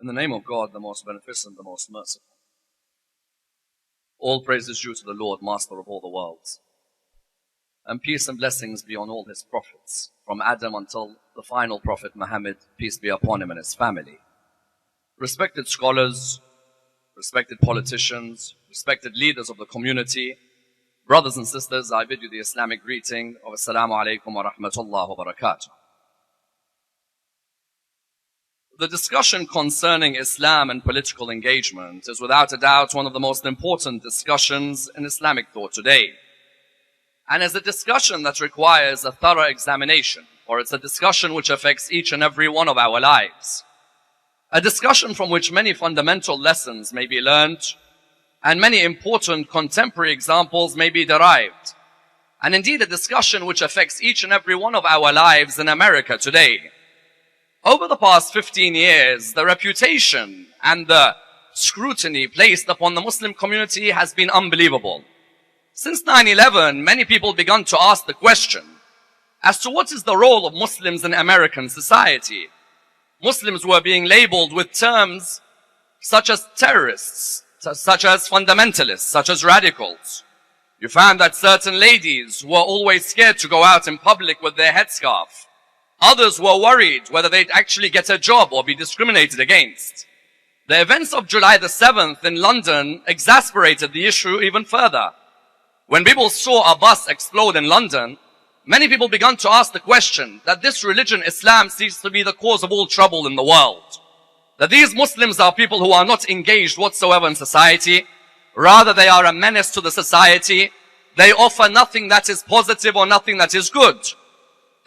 In the name of God, the most beneficent, the most merciful. All praise is due to the Lord, Master of all the worlds. And peace and blessings be on all his prophets, from Adam until the final prophet Muhammad, peace be upon him and his family. Respected scholars, respected politicians, respected leaders of the community, brothers and sisters, I bid you the Islamic greeting of Assalamu alaikum wa rahmatullah wa barakatuh. The discussion concerning Islam and political engagement is without a doubt one of the most important discussions in Islamic thought today. And is a discussion that requires a thorough examination, or it's a discussion which affects each and every one of our lives. A discussion from which many fundamental lessons may be learned, and many important contemporary examples may be derived. And indeed a discussion which affects each and every one of our lives in America today. Over the past 15 years, the reputation and the scrutiny placed upon the Muslim community has been unbelievable. Since 9/11, many people began to ask the question as to what is the role of Muslims in American society. Muslims were being labeled with terms such as terrorists, such as fundamentalists, such as radicals. You found that certain ladies were always scared to go out in public with their headscarf. Others were worried whether they'd actually get a job or be discriminated against. The events of July the 7th in London exasperated the issue even further. When people saw a bus explode in London, many people began to ask the question that this religion, Islam, seems to be the cause of all trouble in the world. That these Muslims are people who are not engaged whatsoever in society. Rather, they are a menace to the society. They offer nothing that is positive or nothing that is good.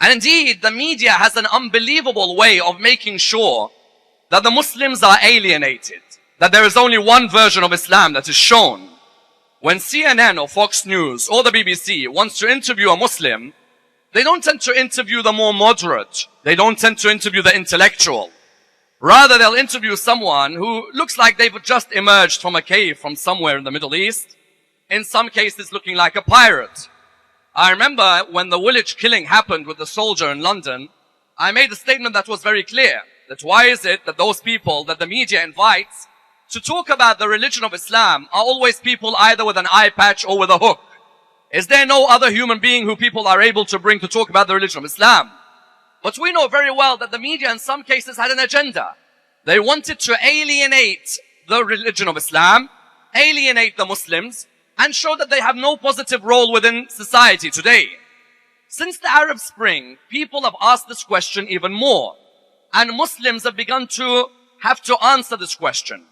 And indeed, the media has an unbelievable way of making sure that the Muslims are alienated, that there is only one version of Islam that is shown. When CNN or Fox News or the BBC wants to interview a Muslim, they don't tend to interview the more moderate. They don't tend to interview the intellectual. Rather, they'll interview someone who looks like they've just emerged from a cave from somewhere in the Middle East. In some cases, looking like a pirate. I remember when the Woolwich killing happened with the soldier in London, I made a statement that was very clear. That why is it that those people that the media invites to talk about the religion of Islam are always people either with an eye patch or with a hook? Is there no other human being who people are able to bring to talk about the religion of Islam? But we know very well that the media in some cases had an agenda. They wanted to alienate the religion of Islam, alienate the Muslims, and show that they have no positive role within society today. Since the Arab Spring, people have asked this question even more. And Muslims have begun to have to answer this question.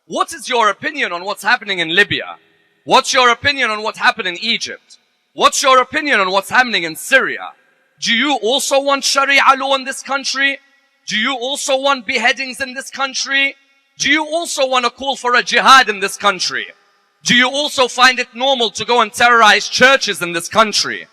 What is your opinion on what's happening in Libya? What's your opinion on what happened in Egypt? What's your opinion on what's happening in Syria? Do you also want Sharia law in this country? Do you also want beheadings in this country? Do you also want to call for a jihad in this country? Do you also find it normal to go and terrorize churches in this country?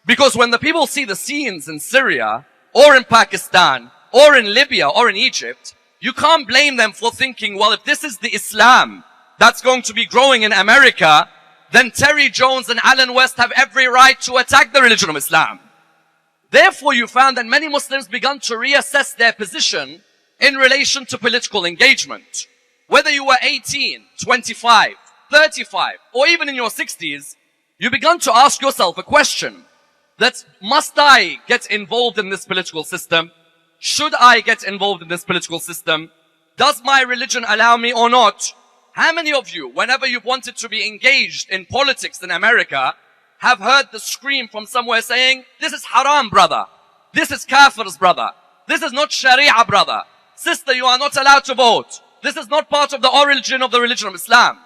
Because when the people see the scenes in Syria, or in Pakistan, or in Libya, or in Egypt, you can't blame them for thinking, well, if this is the Islam that's going to be growing in America, then Terry Jones and Alan West have every right to attack the religion of Islam. Therefore, you found that many Muslims began to reassess their position in relation to political engagement. Whether you were 18, 25, 35, or even in your 60s, you began to ask yourself a question that must I get involved in this political system? Should I get involved in this political system? Does my religion allow me or not? How many of you, whenever you've wanted to be engaged in politics in America, have heard the scream from somewhere saying, this is haram, brother. This is kafir's brother. This is not sharia, brother. Sister, you are not allowed to vote. This is not part of the origin of the religion of Islam.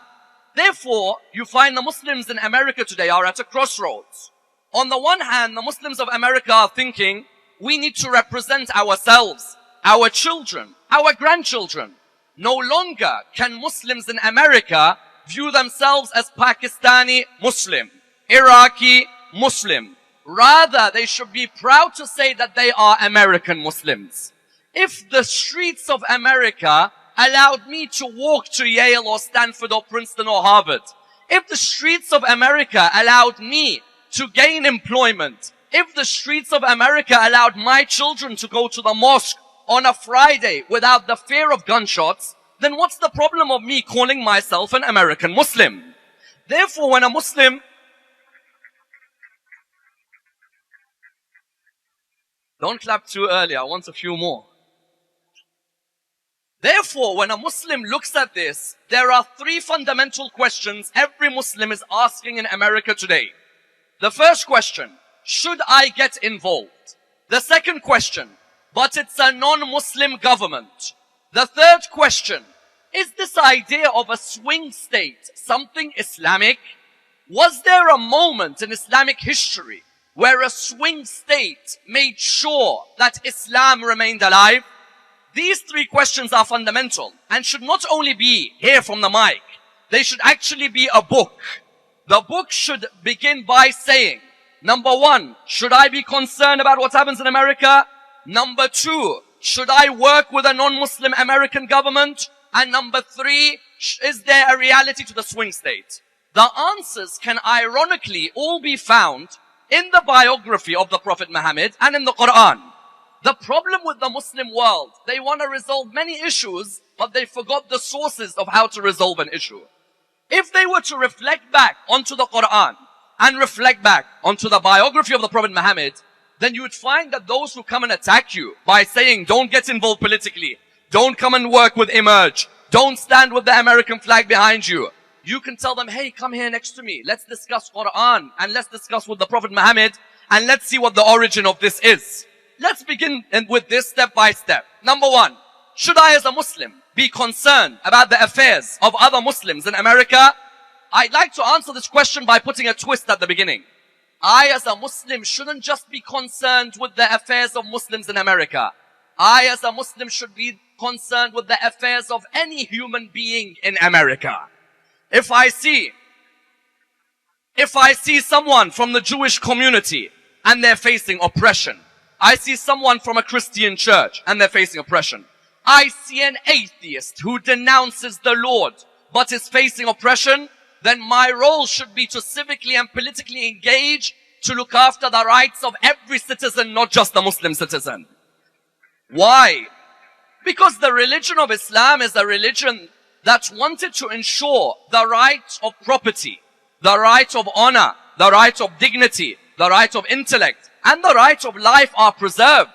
Therefore, you find the Muslims in America today are at a crossroads. On the one hand, the Muslims of America are thinking, we need to represent ourselves, our children, our grandchildren. No longer can Muslims in America view themselves as Pakistani Muslim, Iraqi Muslim. Rather, they should be proud to say that they are American Muslims. If the streets of America allowed me to walk to Yale or Stanford or Princeton or Harvard, if the streets of America allowed me to gain employment, if the streets of America allowed my children to go to the mosque on a Friday without the fear of gunshots, then what's the problem of me calling myself an American Muslim? Therefore, when a Muslim... Don't clap too early, I want a few more. Therefore, when a Muslim looks at this, there are three fundamental questions every Muslim is asking in America today. The first question, should I get involved? The second question, but it's a non-Muslim government. The third question, is this idea of a swing state something Islamic? Was there a moment in Islamic history where a swing state made sure that Islam remained alive? These three questions are fundamental and should not only be here from the mic, they should actually be a book. The book should begin by saying, number one, should I be concerned about what happens in America? Number two, should I work with a non-Muslim American government? And number three, is there a reality to the swing state? The answers can ironically all be found in the biography of the Prophet Muhammad and in the Quran. The problem with the Muslim world, they want to resolve many issues, but they forgot the sources of how to resolve an issue. If they were to reflect back onto the Quran and reflect back onto the biography of the Prophet Muhammad, then you would find that those who come and attack you by saying, don't get involved politically, don't come and work with Emerge, don't stand with the American flag behind you, you can tell them, hey, come here next to me, let's discuss Quran and let's discuss with the Prophet Muhammad and let's see what the origin of this is. Let's begin with this step by step. Number one, should I as a Muslim be concerned about the affairs of other Muslims in America? I'd like to answer this question by putting a twist at the beginning. I as a Muslim shouldn't just be concerned with the affairs of Muslims in America. I as a Muslim should be concerned with the affairs of any human being in America. If I see someone from the Jewish community and they're facing oppression, I see someone from a Christian church and they're facing oppression, I see an atheist who denounces the Lord but is facing oppression, then my role should be to civically and politically engage to look after the rights of every citizen, not just the Muslim citizen. Why? Because the religion of Islam is a religion that wanted to ensure the right of property, the right of honor, the right of dignity, the right of intellect, and the right of life are preserved.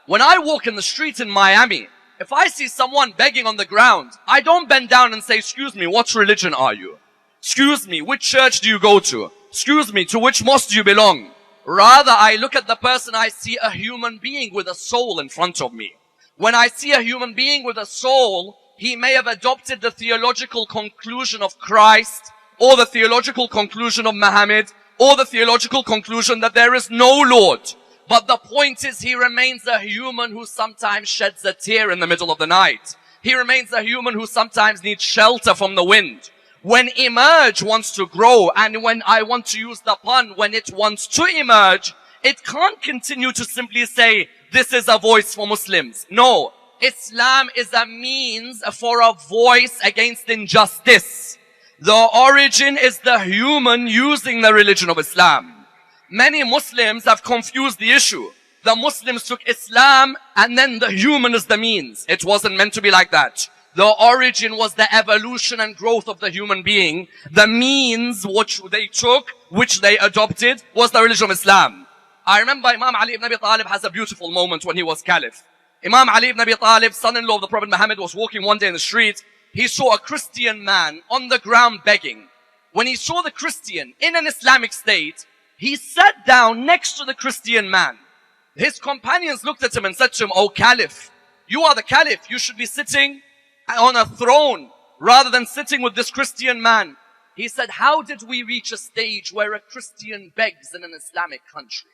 When I walk in the street in Miami, if I see someone begging on the ground, I don't bend down and say, excuse me, what religion are you? Excuse me, which church do you go to? Excuse me, to which mosque do you belong? Rather, I look at the person, I see a human being with a soul in front of me. When I see a human being with a soul, he may have adopted the theological conclusion of Christ, or the theological conclusion of Muhammad, or the theological conclusion that there is no Lord. But the point is, he remains a human who sometimes sheds a tear in the middle of the night. He remains a human who sometimes needs shelter from the wind. When Emerge wants to grow, and when I want to use the pun, when it wants to emerge, it can't continue to simply say, this is a voice for Muslims. No, Islam is a means for a voice against injustice. The origin is the human using the religion of Islam. Many Muslims have confused the issue. The Muslims took Islam and then the human is the means. It wasn't meant to be like that. The origin was the evolution and growth of the human being. The means which they took, which they adopted, was the religion of Islam. I remember Imam Ali ibn Abi Talib has a beautiful moment when he was caliph. Imam Ali ibn Abi Talib, son-in-law of the Prophet Muhammad, was walking one day in the street. He saw a Christian man on the ground begging. When he saw the Christian in an Islamic state, he sat down next to the Christian man. His companions looked at him and said to him, "Oh Caliph, you are the Caliph. You should be sitting on a throne rather than sitting with this Christian man." He said, "How did we reach a stage where a Christian begs in an Islamic country?"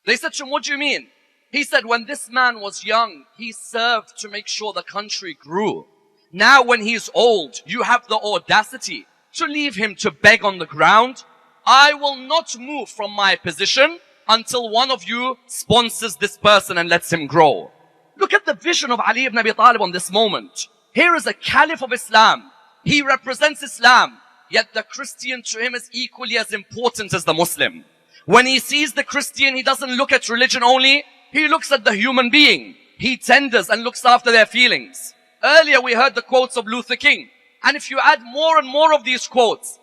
They said to him, "What do you mean?" He said, "When this man was young, he served to make sure the country grew. Now when he's old, you have the audacity to leave him to beg on the ground. I will not move from my position until one of you sponsors this person and lets him grow." Look at the vision of Ali ibn Abi Talib on this moment. Here is a caliph of Islam. He represents Islam, yet the Christian to him is equally as important as the Muslim. When he sees the Christian, he doesn't look at religion only, he looks at the human being. He tenders and looks after their feelings. Earlier we heard the quotes of Luther King. And if you add more and more of these quotes,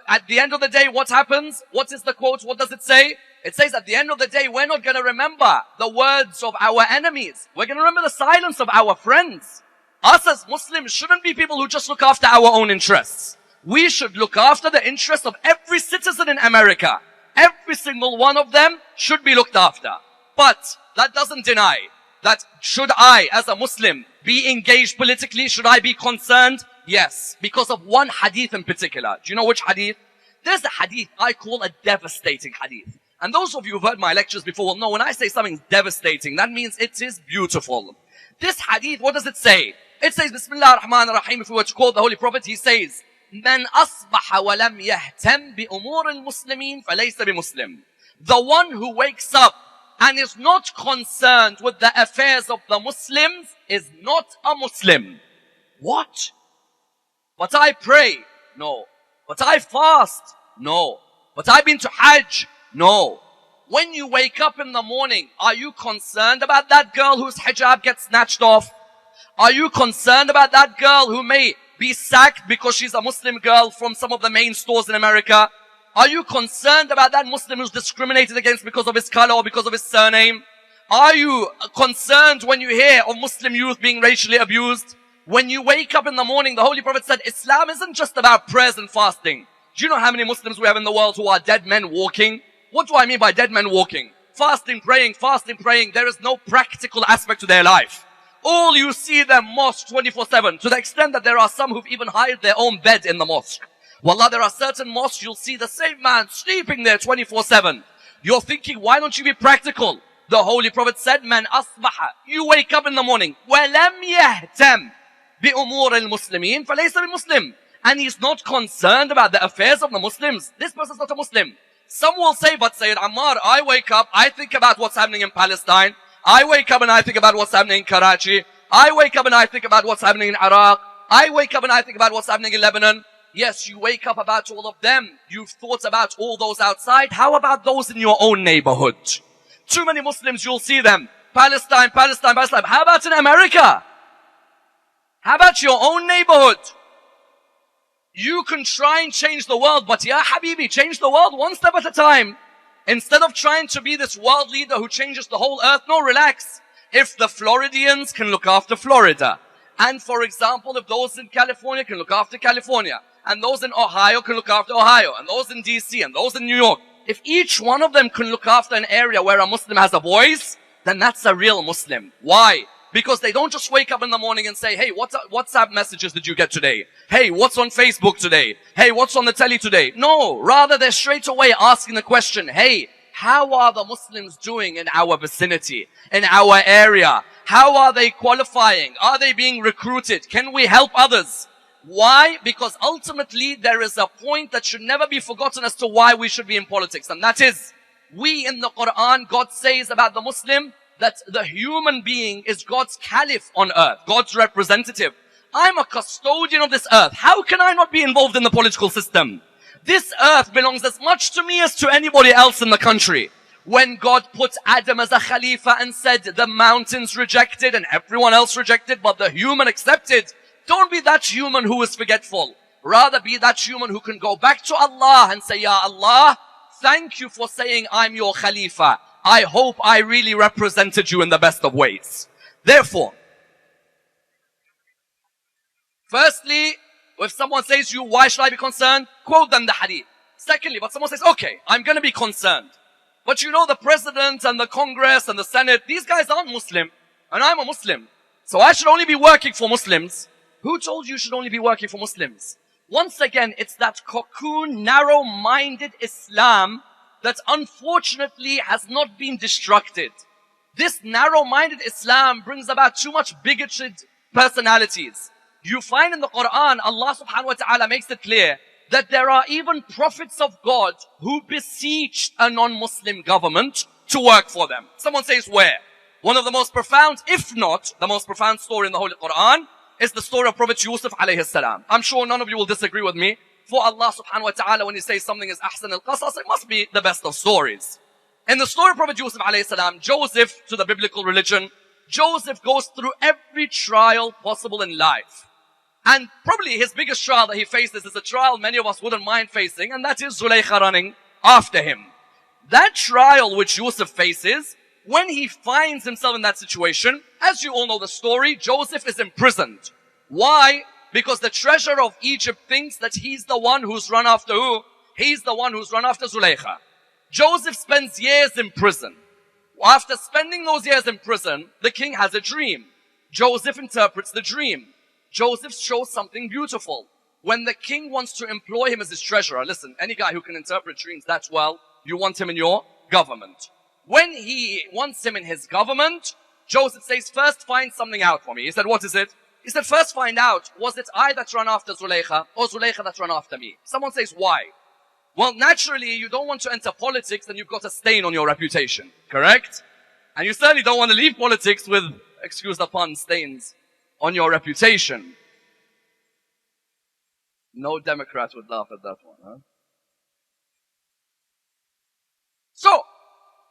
at the end of the day, what happens? What is the quote? What does it say? It says at the end of the day, we're not going to remember the words of our enemies. We're going to remember the silence of our friends. Us as Muslims shouldn't be people who just look after our own interests. We should look after the interests of every citizen in America. Every single one of them should be looked after. But that doesn't deny that should I, as a Muslim, be engaged politically? Should I be concerned? Yes, because of one hadith in particular. Do you know which hadith? There's a hadith I call a devastating hadith. And those of you who've heard my lectures before will know when I say something's devastating, that means it is beautiful. This hadith, what does it say? It says, Bismillah ar-Rahman ar-Rahim. If we were to quote the Holy Prophet, he says, "Man asbaha wa lam yahtam bi umur al-muslimin falaysa bi-muslim." The one who wakes up and is not concerned with the affairs of the Muslims is not a Muslim. What? But I pray? No. But I fast? No. But I've been to Hajj? No. When you wake up in the morning, are you concerned about that girl whose hijab gets snatched off? Are you concerned about that girl who may be sacked because she's a Muslim girl from some of the main stores in America? Are you concerned about that Muslim who's discriminated against because of his color or because of his surname? Are you concerned when you hear of Muslim youth being racially abused? When you wake up in the morning, the Holy Prophet said, Islam isn't just about prayers and fasting. Do you know how many Muslims we have in the world who are dead men walking? What do I mean by dead men walking? Fasting, praying. There is no practical aspect to their life. All you see them mosque 24/7, to the extent that there are some who've even hired their own bed in the mosque. Wallah, there are certain mosques you'll see the same man sleeping there 24/7. You're thinking, why don't you be practical? The Holy Prophet said, Man asbaha, you wake up in the morning, وَلَمْ يَهْتَمْ بِأُمُورِ الْمُسْلِمِينَ فَلَيْسَ بِمُسْلِمٍ. And he's not concerned about the affairs of the Muslims. This person's not a Muslim. Some will say, but Sayyid Ammar, I wake up, I think about what's happening in Palestine. I wake up and I think about what's happening in Karachi. I wake up and I think about what's happening in Iraq. I wake up and I think about what's happening in Lebanon. Yes, you wake up about all of them. You've thought about all those outside. How about those in your own neighborhood? Too many Muslims, you'll see them. Palestine. How about in America? How about your own neighborhood? You can try and change the world, but ya Habibi, change the world one step at a time. Instead of trying to be this world leader who changes the whole earth, no, relax. If the Floridians can look after Florida, and for example, if those in California can look after California, and those in Ohio can look after Ohio, and those in DC, and those in New York, if each one of them can look after an area where a Muslim has a voice, then that's a real Muslim. Why? Because they don't just wake up in the morning and say, hey, what WhatsApp messages did you get today? Hey, what's on Facebook today? Hey, what's on the telly today? No, rather they're straight away asking the question, hey, how are the Muslims doing in our vicinity, in our area? How are they qualifying? Are they being recruited? Can we help others? Why? Because ultimately there is a point that should never be forgotten as to why we should be in politics. And that is, we in the Quran, God says about the Muslim, that the human being is God's caliph on earth, God's representative. I'm a custodian of this earth. How can I not be involved in the political system? This earth belongs as much to me as to anybody else in the country. When God put Adam as a khalifa and said the mountains rejected and everyone else rejected, but the human accepted, don't be that human who is forgetful. Rather be that human who can go back to Allah and say, Ya Allah, thank you for saying I'm your khalifa. I hope I really represented you in the best of ways. Therefore, firstly, if someone says to you, why should I be concerned? Quote them the hadith. Secondly, but someone says, okay, I'm going to be concerned. But you know the president and the Congress and the Senate, these guys aren't Muslim. And I'm a Muslim. So I should only be working for Muslims. Who told you should only be working for Muslims? Once again, it's that cocoon, narrow-minded Islam that unfortunately has not been destructed. This narrow-minded Islam brings about too much bigoted personalities. You find in the Quran, Allah subhanahu wa ta'ala makes it clear that there are even prophets of God who beseeched a non-Muslim government to work for them. Someone says where? One of the most profound, if not the most profound story in the Holy Quran is the story of Prophet Yusuf alayhi salam. I'm sure none of you will disagree with me. For Allah subhanahu wa ta'ala, when He says something is ahsan al-qasas, it must be the best of stories. In the story of Prophet Yusuf alayhi salam, Joseph, to the biblical religion, Joseph goes through every trial possible in life. And probably his biggest trial that he faces is a trial many of us wouldn't mind facing, and that is Zulaykha running after him. That trial which Yusuf faces, when he finds himself in that situation, as you all know the story, Joseph is imprisoned. Why? Because the treasurer of Egypt thinks that he's the one who's run after who? He's the one who's run after Zulaykha. Joseph spends years in prison. After spending those years in prison, the king has a dream. Joseph interprets the dream. Joseph shows something beautiful. When the king wants to employ him as his treasurer, listen, any guy who can interpret dreams that well, you want him in your government. When he wants him in his government, Joseph says, first find something out for me. He said, what is it? He said, first find out, was it I that run after Zulaykha or Zulaykha that run after me? Someone says, why? Well, naturally, you don't want to enter politics and you've got a stain on your reputation, correct? And you certainly don't want to leave politics with, excuse the pun, stains on your reputation. No Democrat would laugh at that one, huh? So,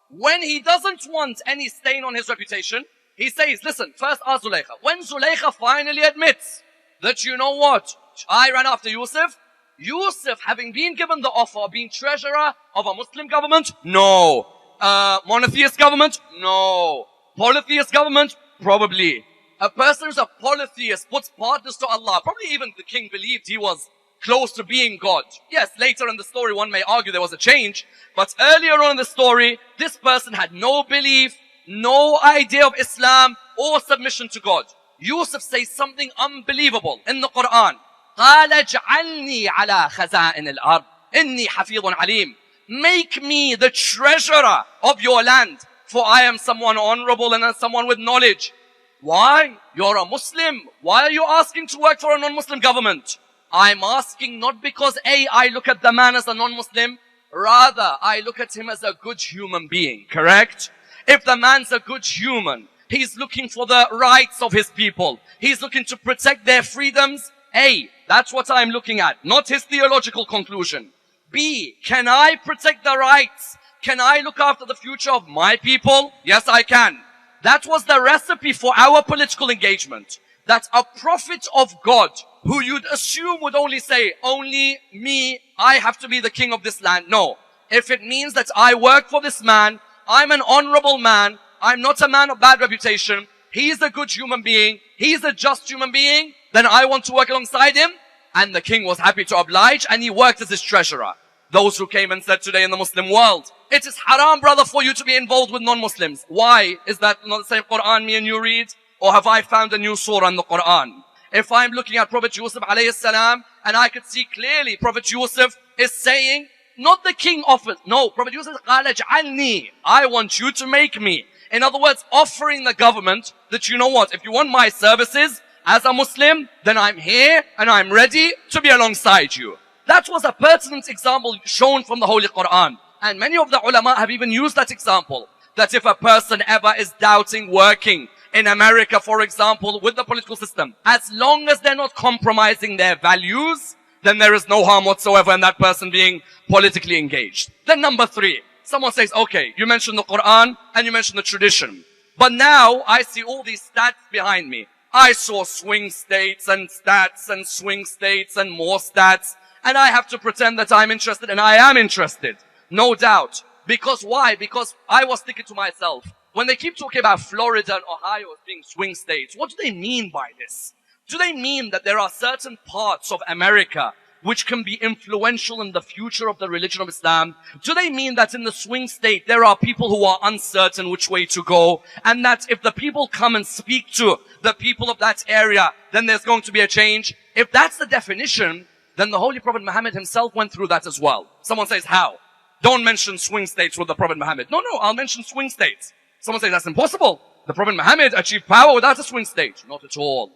when he doesn't want any stain on his reputation, he says, listen, first ask Zulaykha. When Zulaykha finally admits that, you know what, I ran after Yusuf, Yusuf, having been given the offer of being treasurer of a Muslim government? No. Monotheist government? No. Polytheist government? Probably. A person who's a polytheist puts partners to Allah. Probably even the king believed he was close to being God. Yes, later in the story one may argue there was a change. But earlier on in the story, this person had no belief, no idea of Islam or submission to God. Yusuf says something unbelievable in the Quran. قال اجعلني على خزائن الأرض إني حفيظ عليم. Make me the treasurer of your land, for I am someone honorable and someone with knowledge. Why? You're a Muslim. Why are you asking to work for a non-Muslim government? I'm asking not because A, I look at the man as a non-Muslim. Rather, I look at him as a good human being. Correct? If the man's a good human, he's looking for the rights of his people. He's looking to protect their freedoms. A, that's what I'm looking at, not his theological conclusion. B, can I protect the rights? Can I look after the future of my people? Yes, I can. That was the recipe for our political engagement. That a prophet of God, who you'd assume would only say, only me, I have to be the king of this land. No. If it means that I work for this man, I'm an honorable man, I'm not a man of bad reputation, he's a good human being, he's a just human being, then I want to work alongside him. And the king was happy to oblige, and he worked as his treasurer. Those who came and said today in the Muslim world, it is haram, brother, for you to be involved with non-Muslims. Why? Is that not the same Quran me and you read? Or have I found a new surah in the Quran? If I'm looking at Prophet Yusuf alayhi salam, and I could see clearly Prophet Yusuf is saying, not the king offers. No, Prophet Yusuf, قَالَ اجْعَلْنِي, I want you to make me. In other words, offering the government that, you know what, if you want my services as a Muslim, then I'm here and I'm ready to be alongside you. That was a pertinent example shown from the Holy Quran. And many of the ulama have even used that example. That if a person ever is doubting working in America, for example, with the political system, as long as they're not compromising their values, then there is no harm whatsoever in that person being politically engaged. Then number 3, someone says, okay, you mentioned the Quran and you mentioned the tradition. But now I see all these stats behind me. I saw swing states and stats and swing states and more stats. And I have to pretend that I'm interested, and I am interested. No doubt. Because why? Because I was thinking to myself, when they keep talking about Florida and Ohio as being swing states, what do they mean by this? Do they mean that there are certain parts of America which can be influential in the future of the religion of Islam? Do they mean that in the swing state there are people who are uncertain which way to go, and that if the people come and speak to the people of that area, then there's going to be a change? If that's the definition, then the Holy Prophet Muhammad himself went through that as well. Someone says, how? Don't mention swing states with the Prophet Muhammad. No, I'll mention swing states. Someone says, that's impossible. The Prophet Muhammad achieved power without a swing state. Not at all.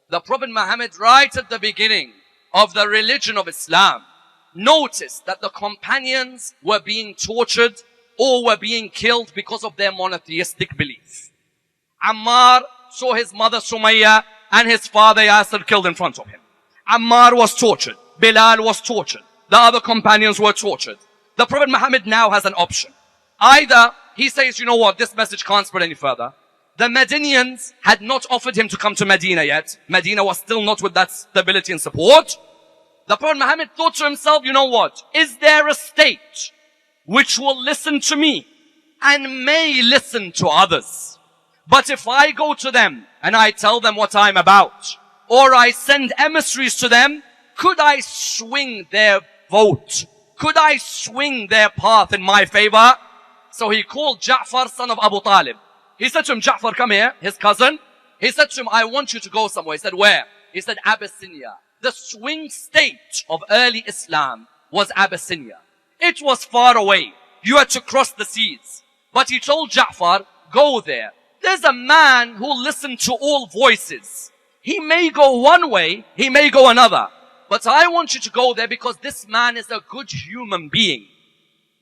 The Prophet Muhammad, right at the beginning of the religion of Islam, noticed that the companions were being tortured or were being killed because of their monotheistic belief. Ammar saw his mother Sumayya and his father Yasir killed in front of him. Ammar was tortured. Bilal was tortured. The other companions were tortured. The Prophet Muhammad now has an option. Either he says, you know what, this message can't spread any further. The Medinians had not offered him to come to Medina yet. Medina was still not with that stability and support. The Prophet Muhammad thought to himself, you know what? Is there a state which will listen to me and may listen to others? But if I go to them and I tell them what I'm about, or I send emissaries to them, could I swing their vote? Could I swing their path in my favor? So he called Ja'far, son of Abu Talib. He said to him, Ja'far, come here, his cousin. He said to him, I want you to go somewhere. He said, where? He said, Abyssinia. The swing state of early Islam was Abyssinia. It was far away. You had to cross the seas. But he told Ja'far, go there. There's a man who listened to all voices. He may go one way, he may go another. But I want you to go there because this man is a good human being.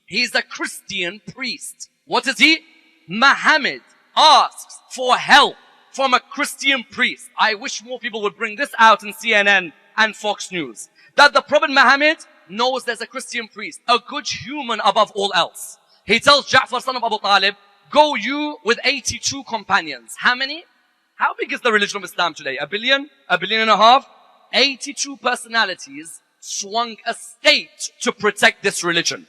He's a Christian priest. What is he? Muhammad asks for help from a Christian priest. I wish more people would bring this out in CNN and Fox News. That the Prophet Muhammad knows there's a Christian priest, a good human above all else. He tells Ja'far, son of Abu Talib, go you with 82 companions. How many? How big is the religion of Islam today? A billion? A billion and a half? 82 personalities swung a state to protect this religion.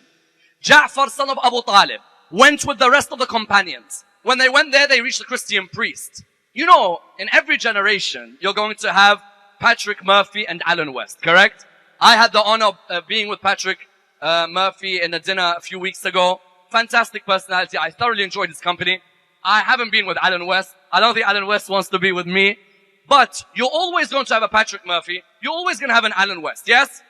Ja'far, son of Abu Talib, went with the rest of the companions. When they went there, they reached the Christian priest. You know, in every generation, you're going to have Patrick Murphy and Alan West, correct? I had the honor of being with Patrick Murphy in a dinner a few weeks ago. Fantastic personality. I thoroughly enjoyed his company. I haven't been with Alan West. I don't think Alan West wants to be with me. But you're always going to have a Patrick Murphy. You're always going to have an Alan West, yes?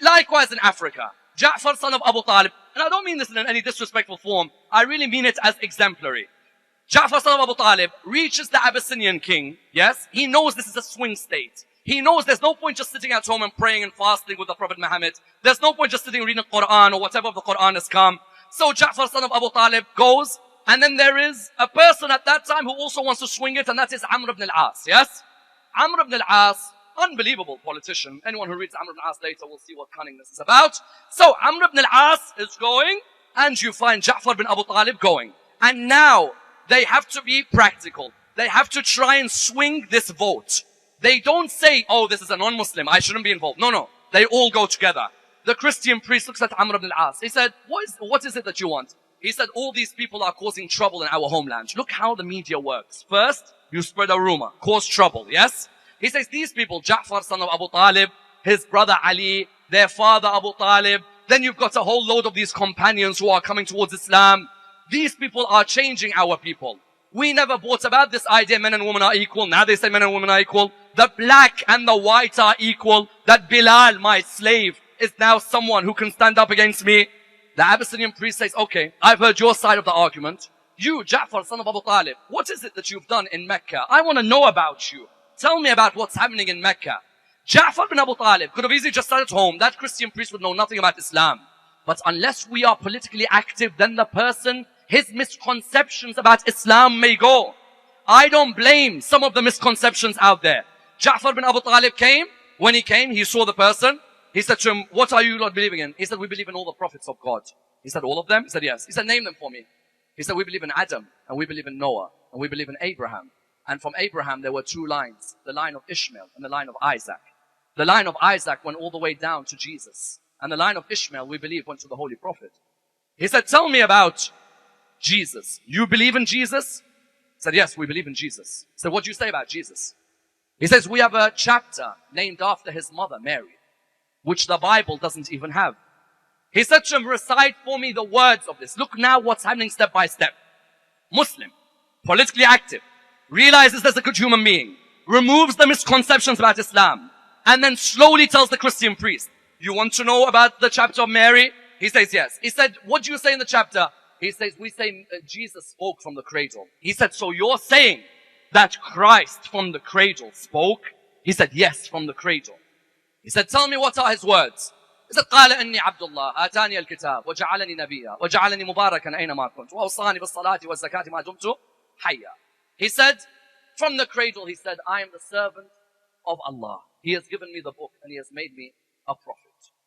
Likewise in Africa. Ja'far, son of Abu Talib. And I don't mean this in any disrespectful form. I really mean it as exemplary. Ja'far, son of Abu Talib, reaches the Abyssinian king, yes? He knows this is a swing state. He knows there's no point just sitting at home and praying and fasting with the Prophet Muhammad. There's no point just sitting and reading the Quran or whatever of the Quran has come. So Ja'far, son of Abu Talib, goes, and then there is a person at that time who also wants to swing it, and that is Ammar ibn al-As, yes? Ammar ibn al-As, unbelievable politician. Anyone who reads Ammar ibn al-As later will see what cunningness is about. So Ammar ibn al-As is going, and you find Ja'far bin Abu Talib going. And now, they have to be practical. They have to try and swing this vote. They don't say, oh, this is a non-Muslim, I shouldn't be involved. No, no. They all go together. The Christian priest looks at Ammar ibn al-As. He said, what is it that you want? He said, all these people are causing trouble in our homeland. Look how the media works. First, you spread a rumor, cause trouble, yes? He says, these people, Ja'far, son of Abu Talib, his brother Ali, their father Abu Talib, then you've got a whole load of these companions who are coming towards Islam. These people are changing our people. We never brought about this idea men and women are equal. Now they say men and women are equal. The black and the white are equal. That Bilal, my slave, is now someone who can stand up against me. The Abyssinian priest says, okay, I've heard your side of the argument. You, Ja'far, son of Abu Talib, what is it that you've done in Mecca? I want to know about you. Tell me about what's happening in Mecca. Ja'far bin Abu Talib could have easily just sat at home. That Christian priest would know nothing about Islam. But unless we are politically active, then the person, his misconceptions about Islam may go. I don't blame some of the misconceptions out there. Ja'far bin Abu Talib came. When he came, he saw the person. He said to him, what are you not believing in? He said, we believe in all the prophets of God. He said, all of them? He said, yes. He said, name them for me. He said, we believe in Adam, and we believe in Noah, and we believe in Abraham. And from Abraham, there were two lines, the line of Ishmael and the line of Isaac. The line of Isaac went all the way down to Jesus. And the line of Ishmael, we believe, went to the Holy Prophet. He said, tell me about Jesus. You believe in Jesus? He said, yes, we believe in Jesus. He said, what do you say about Jesus? He says, we have a chapter named after his mother, Mary, which the Bible doesn't even have. He said to him, recite for me the words of this. Look now what's happening step by step. Muslim, politically active, realizes there's a good human being, removes the misconceptions about Islam, and then slowly tells the Christian priest, you want to know about the chapter of Mary? He says, yes. He said, what do you say in the chapter? He says, we say Jesus spoke from the cradle. He said, so you're saying that Christ from the cradle spoke? He said, yes, from the cradle. He said, tell me what are his words? He said, قال إني عبد الله آتاني الكتاب وجعلني نبيا وجعلني مباركا أينما كنت وأوصاني بالصلاة والزكاة ما دمت حيا. He said, from the cradle, he said, I am the servant of Allah. He has given me the book and he has made me a prophet.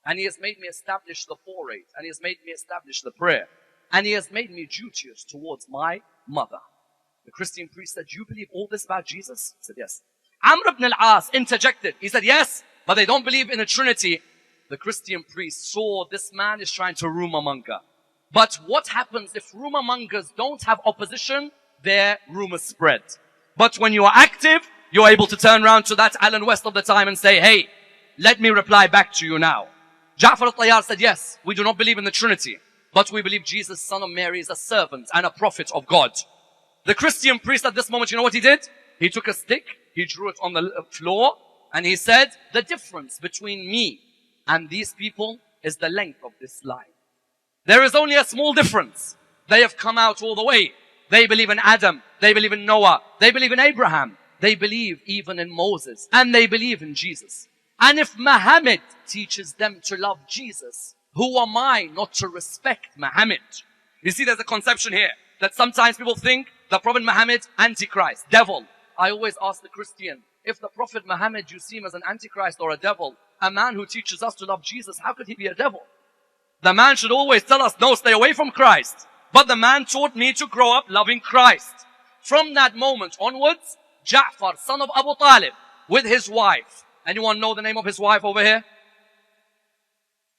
And he has made me establish the four-rate. And he has made me establish the prayer. And he has made me duteous towards my mother. The Christian priest said, "You believe all this about Jesus?" He said, "Yes." Amr ibn al-As interjected. He said, "Yes, but they don't believe in a Trinity." The Christian priest saw this man is trying to rumor monger. But what happens if rumor mongers don't have opposition? Their rumors spread. But when you are active, you're able to turn around to that Alan West of the time and say, "Hey, let me reply back to you now." Ja'far al-Tayyar said, "Yes, we do not believe in the Trinity, but we believe Jesus, son of Mary, is a servant and a prophet of God." The Christian priest at this moment, you know what he did? He took a stick, he drew it on the floor, and he said, "The difference between me and these people is the length of this line. There is only a small difference. They have come out all the way. They believe in Adam. They believe in Noah. They believe in Abraham. They believe even in Moses. And they believe in Jesus. And if Muhammad teaches them to love Jesus, who am I not to respect Muhammad?" You see, there's a conception here that sometimes people think the Prophet Muhammad, Antichrist, devil. I always ask the Christian, if the Prophet Muhammad you see him as an Antichrist or a devil, a man who teaches us to love Jesus, how could he be a devil? The man should always tell us, no, stay away from Christ. But the man taught me to grow up loving Christ. From that moment onwards, Ja'far, son of Abu Talib, with his wife. Anyone know the name of his wife over here?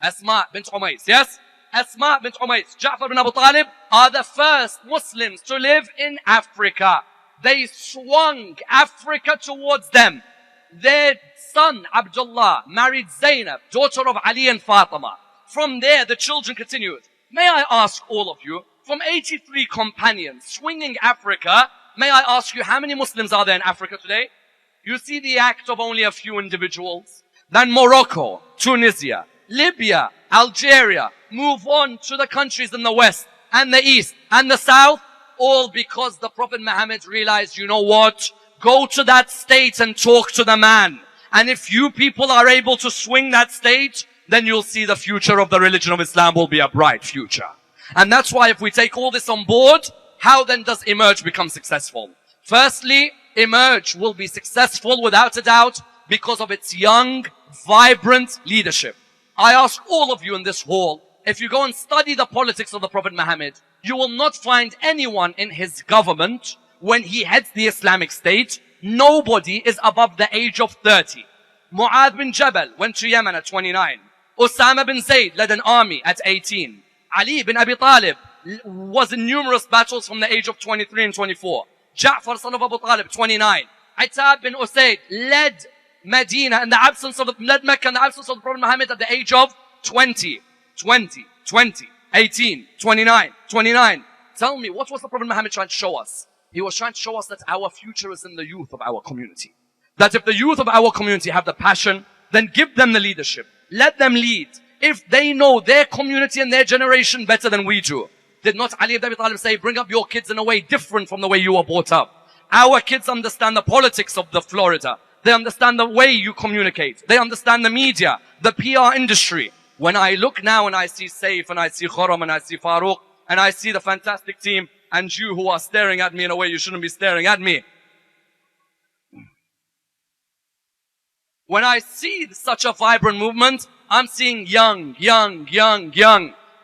Asma bint Umays, yes? Asma bint Umays, Ja'far bin Abu Talib are the first Muslims to live in Africa. They swung Africa towards them. Their son, Abdullah, married Zainab, daughter of Ali and Fatima. From there, the children continued. May I ask all of you, from 83 companions swinging Africa, may I ask you, how many Muslims are there in Africa today? You see the act of only a few individuals. Then Morocco, Tunisia, Libya, Algeria, move on to the countries in the west and the east and the south, all because the Prophet Muhammad realized, you know what? Go to that state and talk to the man. And if you people are able to swing that state, then you'll see the future of the religion of Islam will be a bright future. And that's why if we take all this on board, how then does Emerge become successful? Firstly, Emerge will be successful without a doubt because of its young, vibrant leadership. I ask all of you in this hall, if you go and study the politics of the Prophet Muhammad, you will not find anyone in his government, when he heads the Islamic State, nobody is above the age of 30. Mu'adh bin Jabal went to Yemen at 29. Osama bin Zayd led an army at 18. Ali bin Abi Talib was in numerous battles from the age of 23 and 24. Ja'far, son of Abu Talib, 29. Attab bin Usayd led Medina in the absence of, led Mecca in the absence of the Prophet Muhammad at the age of 20, 18, 29, 29. Tell me, what was the Prophet Muhammad trying to show us? He was trying to show us that our future is in the youth of our community. That if the youth of our community have the passion, then give them the leadership. Let them lead. If they know their community and their generation better than we do. Did not Ali ibn Abi Talib say, bring up your kids in a way different from the way you were brought up? Our kids understand the politics of the Florida. They understand the way you communicate. They understand the media, the PR industry. When I look now and I see Saif and I see Kharam and I see Farouk and I see the fantastic team and you who are staring at me in a way you shouldn't be staring at me. When I see such a vibrant movement, I'm seeing young.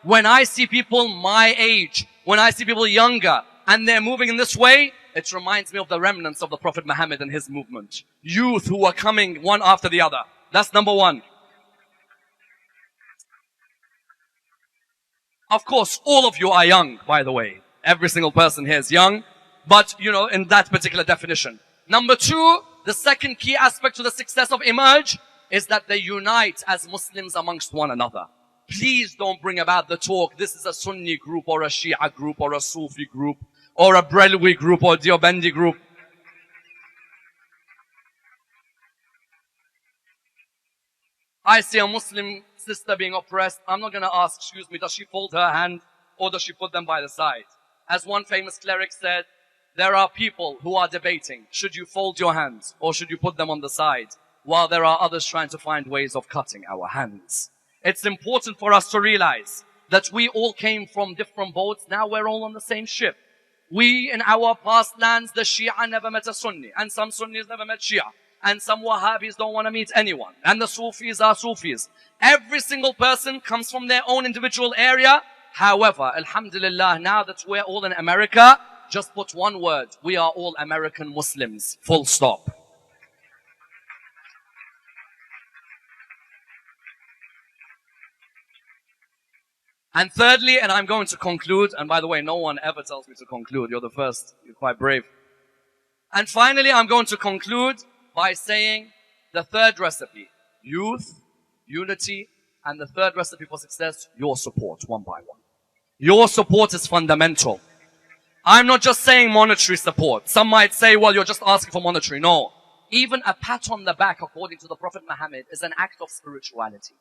When I see people my age, when I see people younger, and they're moving in this way, it reminds me of the remnants of the Prophet Muhammad and his movement. Youth who are coming one after the other. That's number one. Of course, all of you are young, by the way. Every single person here is young, but, you know, in that particular definition. Number two, the second key aspect to the success of Emerge is that they unite as Muslims amongst one another. Please don't bring about the talk, this is a Sunni group or a Shia group or a Sufi group or a Brelwi group or a Deobandi group. I see a Muslim sister being oppressed. I'm not going to ask, excuse me, does she fold her hand or does she put them by the side? As one famous cleric said, there are people who are debating, should you fold your hands or should you put them on the side? While there are others trying to find ways of cutting our hands. It's important for us to realize that we all came from different boats. Now we're all on the same ship. We, in our past lands, the Shia never met a Sunni. And some Sunnis never met Shia. And some Wahhabis don't want to meet anyone. And the Sufis are Sufis. Every single person comes from their own individual area. However, alhamdulillah, now that we're all in America, just put one word. We are all American Muslims. Full stop. And thirdly, and I'm going to conclude, and by the way, no one ever tells me to conclude. You're the first. You're quite brave. And finally, I'm going to conclude by saying the third recipe: youth, unity, and the third recipe for success: your support, one by one. Your support is fundamental. I'm not just saying monetary support. Some might say, well, you're just asking for monetary. No. Even a pat on the back, according to the Prophet Muhammad, is an act of spirituality.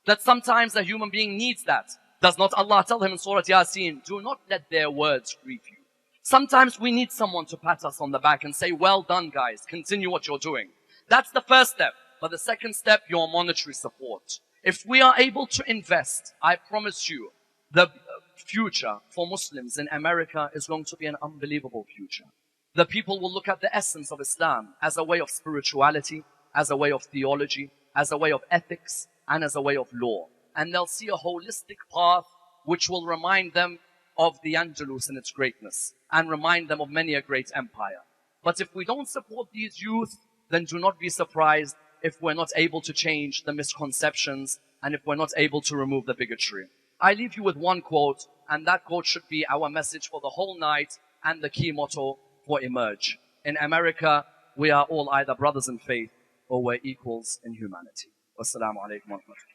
That sometimes a human being needs that. Does not Allah tell him in Surah Yasin, do not let their words grieve you? Sometimes we need someone to pat us on the back and say, well done guys, continue what you're doing. That's the first step. But the second step, your monetary support. If we are able to invest, I promise you, the future for Muslims in America is going to be an unbelievable future. The people will look at the essence of Islam as a way of spirituality, as a way of theology, as a way of ethics, and as a way of law. And they'll see a holistic path which will remind them of the Andalus and its greatness, and remind them of many a great empire. But if we don't support these youth, then do not be surprised if we're not able to change the misconceptions and if we're not able to remove the bigotry. I leave you with one quote, and that quote should be our message for the whole night and the key motto for Emerge. In America, we are all either brothers in faith or we're equals in humanity. Wassalamu alaikum wa rahmatullah.